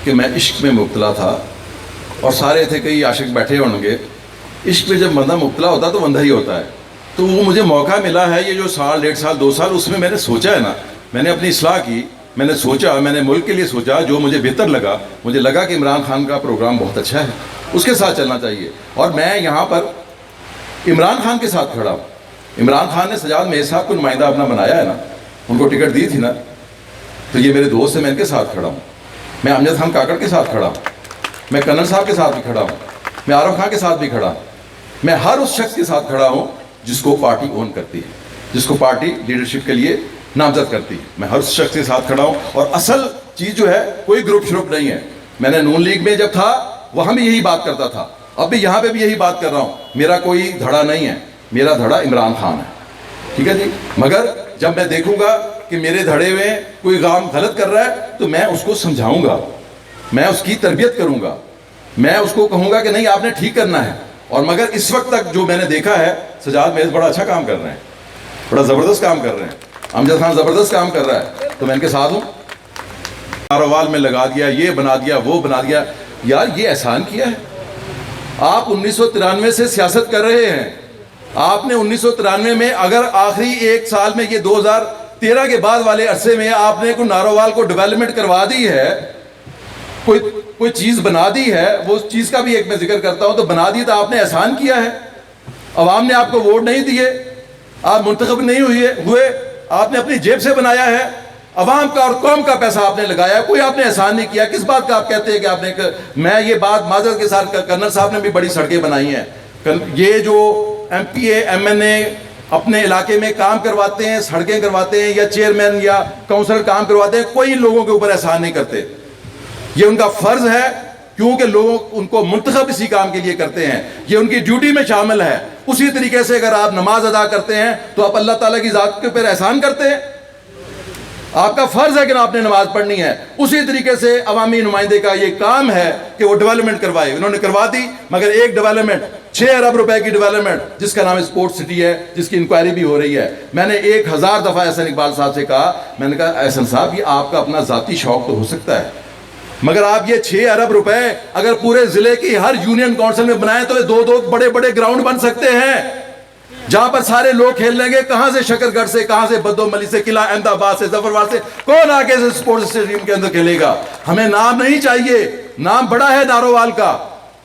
کہ میں عشق میں مبتلا تھا اور سارے تھے کئی عاشق بیٹھے ہوں گے. عشق میں جب بندہ مبتلا ہوتا تو بندہ ہی ہوتا ہے. تو وہ مجھے موقع ملا ہے یہ جو سال 1.5 سال 2 سال اس میں نے سوچا ہے نا, میں نے اپنی اصلاح کی, میں نے سوچا, میں نے ملک کے لیے سوچا جو مجھے بہتر لگا. مجھے لگا کہ عمران خان کا پروگرام بہت اچھا ہے, اس کے ساتھ چلنا چاہیے. اور میں یہاں پر عمران خان کے ساتھ کھڑا ہوں. عمران خان نے سجاد میاں صاحب کو نمائندہ اپنا بنایا ہے نا, ان کو ٹکٹ دی تھی نا, تو یہ میرے دوست ہیں, میں ان کے ساتھ کھڑا ہوں. میں امجد خان کاکڑ کے ساتھ کھڑا ہوں, میں کنر صاحب کے ساتھ بھی کھڑا ہوں, میں عارف خان کے ساتھ بھی کھڑا ہوں. میں ہر اس شخص کے ساتھ کھڑا ہوں جس کو پارٹی اون کرتی ہے, جس کو پارٹی لیڈرشپ کے لیے نامزد کرتی ہے. میں ہر اس شخص کے ساتھ کھڑا ہوں. اور اصل چیز جو ہے کوئی گروپ شروپ نہیں ہے. میں نے نون لیگ میں جب تھا وہاں بھی یہی بات کرتا تھا, اب بھی یہاں پہ بھی یہی بات کر رہا ہوں. میرا کوئی دھڑا نہیں ہے, میرا دھڑا عمران خان ہے, ٹھیک ہے جی. مگر جب میں دیکھوں گا کہ میرے دھڑے میں کوئی کام غلط کر رہا ہے تو میں اس کو سمجھاؤں گا, میں اس کی تربیت کروں گا, میں اس کو کہوں گا کہ نہیں آپ نے ٹھیک کرنا ہے. اور مگر اس وقت تک جو میں نے دیکھا ہے سجاد میز بڑا اچھا کام کر رہے ہیں, بڑا زبردست کام کر رہے ہیں, امجد خان زبردست کام کر رہا ہے, تو میں ان کے ساتھ ہوں. کاروبار میں لگا دیا, یہ بنا دیا, وہ بنا دیا. یار یہ احسان کیا ہے. آپ 1993 سے سیاست کر رہے ہیں. آپ نے 1993 میں اگر آخری 1 سال میں یہ 2013 کے بعد والے عرصے میں آپ نے کوئی نارووال کو ڈیولپمنٹ کروا دی ہے, کوئی چیز بنا دی ہے, وہ چیز کا بھی ایک میں ذکر کرتا ہوں, تو بنا دی تو آپ نے احسان کیا ہے. عوام نے آپ کو ووٹ نہیں دیے, آپ منتخب نہیں ہوئے, آپ نے اپنی جیب سے بنایا ہے, عوام کا اور قوم کا پیسہ آپ نے لگایا ہے, کوئی آپ نے احسان نہیں کیا. کس بات کا آپ کہتے ہیں کہ آپ نے, میں یہ بات معذرت کے ساتھ, کرنل صاحب نے بھی بڑی سڑکیں بنائی ہیں. یہ جو M P A M N A اپنے علاقے میں کام کرواتے ہیں, سڑکیں کرواتے ہیں, یا چیئرمین یا کونسلر کام کرواتے ہیں, کوئی لوگوں کے اوپر احسان نہیں کرتے. یہ ان کا فرض ہے کیونکہ لوگ ان کو منتخب اسی کام کے لیے کرتے ہیں, یہ ان کی ڈیوٹی میں شامل ہے. اسی طریقے سے اگر آپ نماز ادا کرتے ہیں تو آپ اللہ تعالیٰ کی ذات کے اوپر احسان کرتے ہیں, آپ کا فرض ہے کہ آپ نے نماز پڑھنی ہے. اسی طریقے سے عوامی نمائندے کا یہ کام ہے کہ وہ ڈیولپمنٹ کروائے. انہوں نے کروا دی, مگر ایک ڈیولپمنٹ 6 ارب روپے کی ڈیولپمنٹ جس کا نام اسپورٹ سٹی ہے, جس کی انکوائری بھی ہو رہی ہے. میں نے 1000 دفعہ احسن اقبال صاحب سے کہا, میں نے کہا احسن صاحب یہ آپ کا اپنا ذاتی شوق تو ہو سکتا ہے, مگر آپ یہ 6 ارب روپے اگر پورے ضلع کی ہر یونین کونسل میں بنائیں تو 2 بڑے بڑے گراؤنڈ بن سکتے ہیں جہاں پر سارے لوگ کھیل لیں گے. کہاں سے شکر گڑھ سے, کہاں سے بدو ملی سے, قلعہ احمد آباد سے, ظفرآباد سے, کون آگے سے اسپورٹس اسٹیڈیم کے اندر کھیلے گا. ہمیں نام نہیں چاہیے, نام بڑا ہے نارووال کا.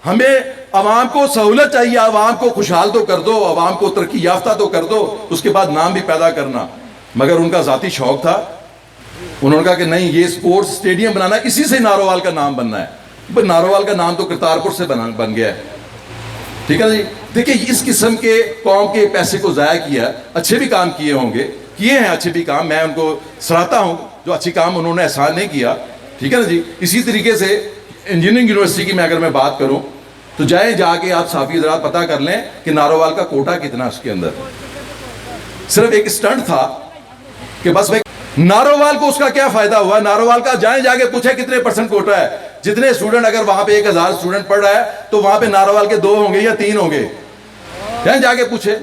ہمیں عوام کو سہولت چاہیے, عوام کو خوشحال تو کر دو, عوام کو ترقی یافتہ تو کر دو, اس کے بعد نام بھی پیدا کرنا. مگر ان کا ذاتی شوق تھا, انہوں نے کہا کہ نہیں یہ اسپورٹس اسٹیڈیم بنانا, اسی سے نارووال کا نام بننا ہے. نارووال کا نام تو کرتارپور سے بن گیا ہے, ٹھیک ہے جی. دیکھیں اس قسم کے قوم کے پیسے کو ضائع کیا. اچھے بھی کام کیے ہوں گے, کیے ہیں اچھے بھی کام, میں ان کو سراہتا ہوں جو اچھی کام انہوں نے احسان نہیں کیا, ٹھیک ہے نا جی. اسی طریقے سے انجینئرنگ یونیورسٹی کی میں اگر میں بات کروں تو جائیں جا کے آپ صحافی حضرات پتہ کر لیں کہ نارووال کا کوٹا کتنا اس کے اندر. صرف ایک اسٹنٹ تھا کہ بس نارووال کو اس کا کیا فائدہ ہوا. نارووال کا جائیں جا کے پوچھیں کتنے % کوٹا ہے. جتنے اسٹوڈنٹ, اگر وہاں پہ 1000 اسٹوڈنٹ پڑھ رہا ہے تو وہاں پہ نارووال کے 2 ہوں گے یا 3 ہوں گے. جائیں جا کے پوچھیں.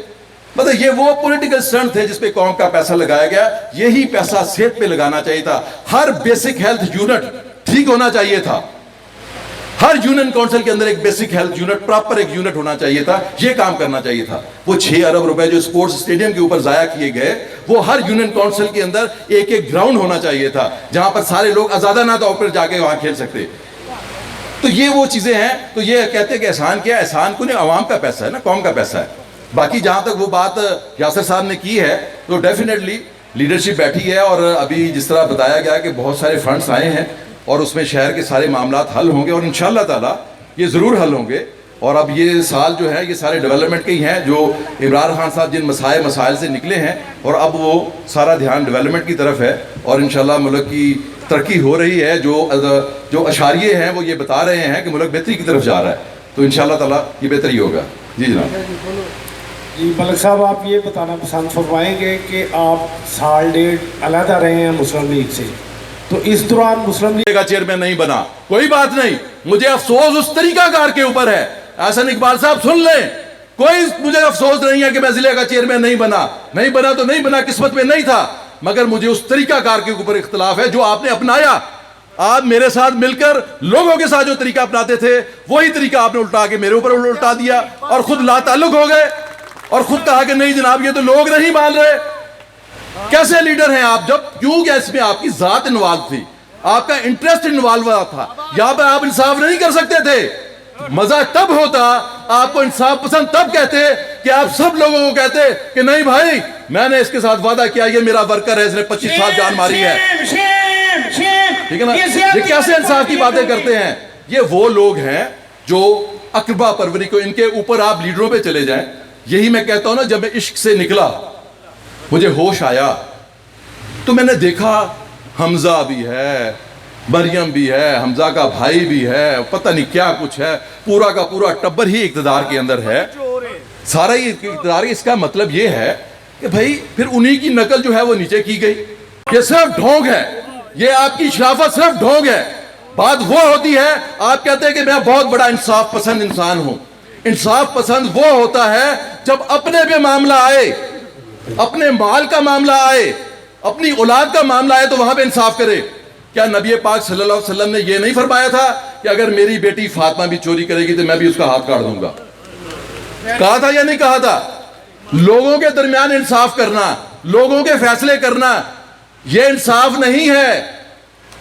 مطلب یہ وہ پولیٹیکل اسٹنٹ تھے جس پہ قوم کا پیسہ لگایا گیا. یہی پیسہ صحت پہ لگانا چاہیے تھا. ہر بیسک ہیلتھ یونٹ ٹھیک ہونا چاہیے تھا. ہر یونین کونسل کے اندر ایک بیسک ہیلتھ یونٹ, پراپر ایک یونٹ ہونا چاہیے تھا. یہ کام کرنا چاہیے تھا. وہ 6 ارب روپے جو اسپورٹس اسٹیڈیم کے اوپر ضائع کیے گئے, وہ ہر یونین کونسل کے اندر ایک گراؤنڈ ہونا چاہیے تھا جہاں پر سارے لوگ آزادانہ طور پر جا کے وہاں کھیل سکتے. تو یہ وہ چیزیں ہیں. تو یہ کہتے ہیں کہ احسان کیا, احسان کو نہیں, عوام کا پیسہ ہے نا, قوم کا پیسہ ہے. باقی جہاں تک وہ بات یاسر صاحب نے کی ہے تو ڈیفینیٹلی لیڈرشپ بیٹھی ہے, اور ابھی جس طرح بتایا گیا کہ بہت سارے فنڈس آئے ہیں اور اس میں شہر کے سارے معاملات حل ہوں گے, اور انشاءاللہ تعالیٰ یہ ضرور حل ہوں گے. اور اب یہ سال جو ہے یہ سارے ڈیولپمنٹ کے ہی ہیں, جو عمران خان صاحب جن مسائل سے نکلے ہیں, اور اب وہ سارا دھیان ڈیولپمنٹ کی طرف ہے, اور انشاءاللہ ملک کی ترقی ہو رہی ہے. جو اشاریے ہیں وہ یہ بتا رہے ہیں کہ ملک بہتری کی طرف جا رہا ہے, تو انشاءاللہ تعالیٰ یہ بہتری ہوگا. جی جناب. جی ملک صاحب, آپ یہ بتانا پسند فرمائیں گے کہ آپ 1.5 سال علیحدہ رہے ہیں مسلم لیگ سے, تو اس دوران مسلم لیگ کا چیئرمین نہیں بنا, کوئی بات نہیں, مجھے افسوس اس طریقہ کار کے اوپر ہے. احسن اقبال صاحب سن لیں, کوئی مجھے افسوس نہیں ہے کہ میں ضلع کا چیئرمین نہیں بنا تو نہیں بنا, قسمت میں نہیں تھا, مگر مجھے اس طریقہ کار کے اوپر اختلاف ہے جو آپ نے اپنایا. آپ میرے ساتھ مل کر لوگوں کے ساتھ جو طریقہ اپناتے تھے وہی طریقہ آپ نے الٹا کے میرے اوپر الٹا دیا اور خود لا تعلق ہو گئے اور خود کہا کہ نہیں جناب یہ تو لوگ نہیں مان رہے. کیسے لیڈر ہیں آپ؟ جب کیونکہ اس میں آپ کی ذات انوالو تھی, آپ کا انٹرسٹ انوالو تھا. یہاں پر آپ انصاف نہیں کر سکتے تھے. مزہ تب ہوتا, آپ کو انصاف پسند تب کہتے کہ آپ سب لوگوں کو کہتے کہ نہیں بھائی میں نے اس کے ساتھ وعدہ کیا, یہ میرا ورکر ہے, اس نے 25 سال جان ماری ہے. ٹھیک ہے نا؟ یہ کیسے انصاف کی باتیں کرتے ہیں؟ یہ وہ لوگ ہیں جو اقربا پروری کو, ان کے اوپر آپ لیڈروں پہ چلے جائیں. یہی میں کہتا ہوں نا, جب میں عشق سے نکلا مجھے ہوش آیا تو میں نے دیکھا حمزہ بھی ہے, مریم بھی ہے, حمزہ کا بھائی بھی ہے, پتہ نہیں کیا کچھ ہے, پورا کا پورا ٹبر ہی اقتدار کے اندر ہے, سارا ہی اقتدار. اس کا مطلب یہ ہے کہ بھائی پھر انہی کی نقل جو ہے وہ نیچے کی گئی. یہ صرف ڈھونگ ہے, یہ آپ کی شرافت صرف ڈھونگ ہے. بات وہ ہوتی ہے, آپ کہتے ہیں کہ میں بہت بڑا انصاف پسند انسان ہوں. انصاف پسند وہ ہوتا ہے جب اپنے پہ معاملہ آئے, اپنے مال کا معاملہ آئے, اپنی اولاد کا معاملہ آئے تو وہاں پہ انصاف کرے. کیا نبی پاک صلی اللہ علیہ وسلم نے یہ نہیں فرمایا تھا کہ اگر میری بیٹی فاطمہ بھی چوری کرے گی تو میں بھی اس کا ہاتھ کاٹ دوں گا؟ کہا تھا یا نہیں کہا تھا؟ لوگوں کے درمیان انصاف کرنا, لوگوں کے فیصلے کرنا, یہ انصاف نہیں ہے.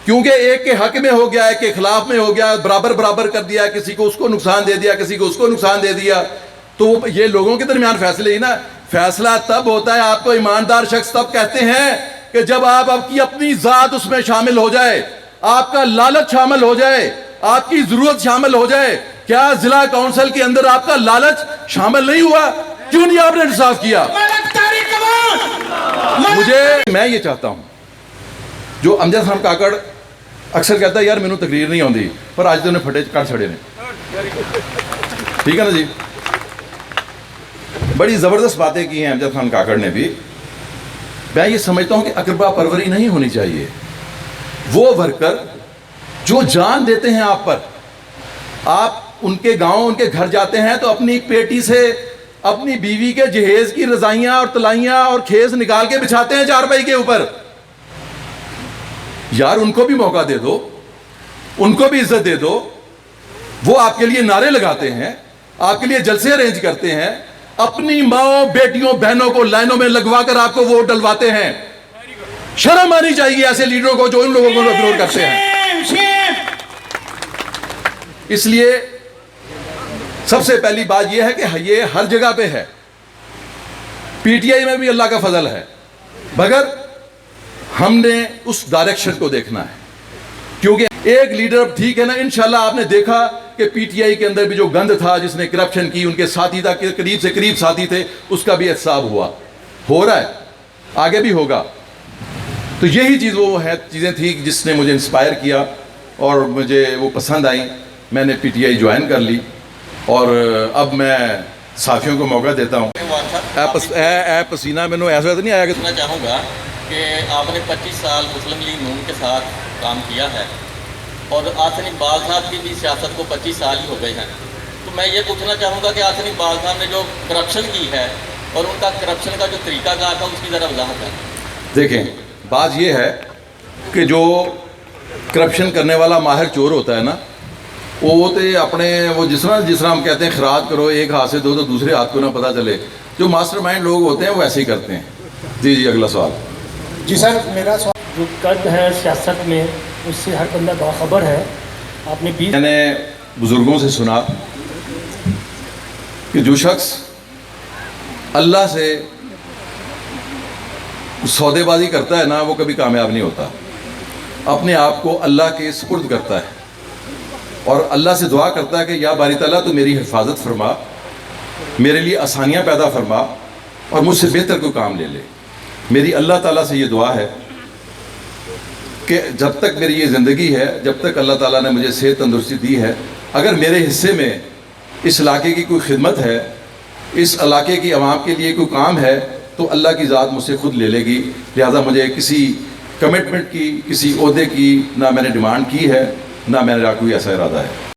کیونکہ ایک کے حق میں ہو گیا, ایک کے خلاف میں ہو گیا, برابر برابر کر دیا, کسی کو اس کو نقصان دے دیا, کسی کو اس کو نقصان دے دیا, تو یہ لوگوں کے درمیان فیصلے ہی نا. فیصلہ تب ہوتا ہے, آپ کو ایماندار شخص تب کہتے ہیں کہ جب آپ کی اپنی ذات اس میں شامل ہو جائے, آپ کا لالچ شامل ہو جائے, آپ کی ضرورت شامل ہو جائے. کیا ضلع کونسل کے اندر آپ کا لالچ شامل نہیں ہوا؟ کیوں نہیں آپ نے انصاف کیا؟ میں یہ چاہتا ہوں, جو امجد خان کاکڑ اکثر کہتا ہے یار مینوں تقریر نہیں آتی, پر آج تو انہیں پھٹے کٹ چھڑے نے. ٹھیک ہے نا جی, بڑی زبردست باتیں کی ہیں امجد خان کاکڑ نے بھی. میں یہ سمجھتا ہوں کہ اقربا پروری نہیں ہونی چاہیے. وہ ورکر جو جان دیتے ہیں آپ پر, آپ ان کے گاؤں ان کے گھر جاتے ہیں تو اپنی پیٹی سے اپنی بیوی کے جہیز کی رضائیاں اور تلائیاں اور کھیس نکال کے بچھاتے ہیں چارپائی کے اوپر. یار ان کو بھی موقع دے دو, ان کو بھی عزت دے دو. وہ آپ کے لیے نعرے لگاتے ہیں, آپ کے لیے جلسے ارینج کرتے ہیں, اپنی ماں بیٹیوں بہنوں کو لائنوں میں لگوا کر آپ کو ووٹ ڈلواتے ہیں. شرم آنی چاہیے ایسے لیڈروں کو جو ان لوگوں کو اگنور کرتے ہیں. اس لیے سب سے پہلی بات یہ ہے کہ یہ ہر جگہ پہ ہے. پی ٹی آئی میں بھی اللہ کا فضل ہے, مگر ہم نے اس ڈائریکشن کو دیکھنا ہے. کیونکہ ایک لیڈر ٹھیک ہے نا, انشاءاللہ آپ نے دیکھا کہ پی ٹی آئی کے اندر بھی جو گند تھا, جس نے کرپشن کی, ان کے ساتھی تھا, قریب سے قریب ساتھی تھے, اس کا بھی احتساب ہوا, ہو رہا ہے, آگے بھی ہوگا. تو یہی چیز وہ ہے, چیزیں تھیں جس نے مجھے انسپائر کیا اور مجھے وہ پسند آئیں. میں نے پی ٹی آئی جوائن کر لی اور اب میں صحافیوں کو موقع دیتا ہوں. اے پسینہ مینوں ایسا تو نہیں آیا کہ میں چاہوں گا کہ آپ نے 25 سال مسلم لیگ نون کے ساتھ کام کیا ہے اور آصف اقبال صاحب کی بھی سیاست کو 25 سال ہی ہو گئے ہیں. تو میں یہ پوچھنا چاہوں گا کہ آصف اقبال صاحب نے جو کرپشن کی ہے اور ان کا کرپشن کا جو طریقہ کار تھا اس کی ذرا وضاحت ہے. دیکھیں, بات یہ ہے کہ جو کرپشن کرنے والا ماہر چور ہوتا ہے نا, وہ تو اپنے وہ جس طرح ہم کہتے ہیں خراج کرو, ایک ہاتھ سے دو تو دوسرے ہاتھ کو نہ پتہ چلے. جو ماسٹر مائنڈ لوگ ہوتے ہیں وہ ایسے ہی کرتے ہیں. جی اگلا سوال. جی سر, میرا سوال جو قد ہے سیاست میں اس سے ہر بندہ باخبر ہے. آپ نے 20 میں نے بزرگوں سے سنا کہ جو شخص اللہ سے سودے بازی کرتا ہے نا, وہ کبھی کامیاب نہیں ہوتا. اپنے آپ کو اللہ کے سپرد کرتا ہے اور اللہ سے دعا کرتا ہے کہ یا باری تعالیٰ تو میری حفاظت فرما, میرے لیے آسانیاں پیدا فرما اور مجھ سے بہتر کوئی کام لے لے. میری اللہ تعالیٰ سے یہ دعا ہے کہ جب تک میری یہ زندگی ہے, جب تک اللہ تعالیٰ نے مجھے صحت تندرستی دی ہے, اگر میرے حصے میں اس علاقے کی کوئی خدمت ہے, اس علاقے کی عوام کے لیے کوئی کام ہے, تو اللہ کی ذات مجھ سے خود لے لے گی. لہٰذا مجھے کسی کمٹمنٹ کی, کسی عہدے کی نہ میں نے ڈیمانڈ کی ہے, نہ میرا کوئی ایسا ارادہ ہے.